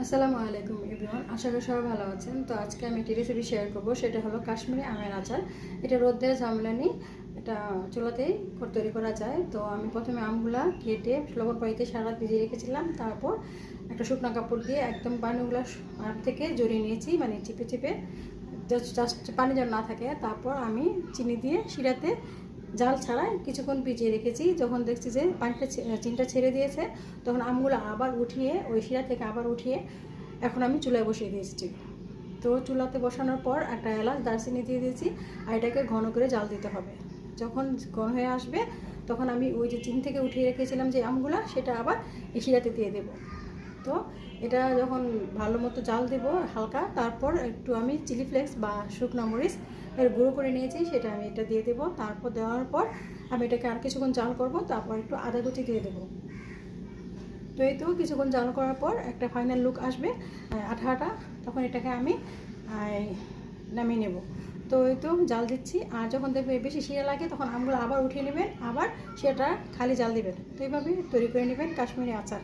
আসসালামু আলাইকুম এভরিওয়ান, আশা করি সবাই ভালো আছেন। তো আজকে আমি একটি রেসিপি শেয়ার করব, সেটা হলো কাশ্মীরি আমের আচার। এটা রোদে ঝামেলা নেই, এটা চুলাতেই তৈরি করা যায়। তো আমি প্রথমে আমগুলা কেটে লবণ পানিতে সারা রাত ভিজিয়ে রেখেছিলাম। তারপর একটা শুকনো কাপড় দিয়ে একদম পানিগুলো আম থেকে জড়িয়ে নিয়েছি, মানে চিপে চিপে, জাস্ট পানি যেন না থাকে। তারপর আমি চিনি দিয়ে শিরাতে জাল ছাড়াই কিছুক্ষণ ভিজিয়ে রেখেছি। যখন দেখছি যে পানিটা চিনিটা ছেড়ে দিয়েছে, তখন আমগুলো আবার উঠিয়ে ওই শিরা থেকে আবার উঠিয়ে এখন আমি চুলায় বসিয়ে দিয়েছি। তো চুলাতে বসানোর পর একটা এলাচ দারচিনি দিয়ে দিয়েছি, আর এটাকে ঘন করে জাল দিতে হবে। যখন ঘন হয়ে আসবে তখন আমি ওই যে চিনি থেকে উঠিয়ে রেখেছিলাম যে আমগুলা, সেটা আবার এই শিরাতে দিয়ে দেবো। তো এটা যখন ভালো মতো জাল দেবো হালকা, তারপর একটু আমি চিলি ফ্লেক্স বা শুকনো মরিচ এর গুঁড়ো করে নিয়েছি, সেটা আমি এটা দিয়ে দেবো। তারপর দেওয়ার পর আমি এটাকে আর কিছুক্ষণ জাল করব। তারপর একটু আদা কুচি দিয়ে দেবো। তো এই তো কিছুক্ষণ জাল করার পর একটা ফাইনাল লুক আসবে আঠা আঠা, তখন এটাকে আমি নামিয়ে নেব। তো এই তো জাল দিচ্ছি, আর যখন দেখবে বেশি শিরা লাগে তখন আমগুলো আবার উঠিয়ে নেবেন, আবার সেটা খালি জাল দিবেন। তো এইভাবে তৈরি করে নেবেন কাশ্মীরি আচার।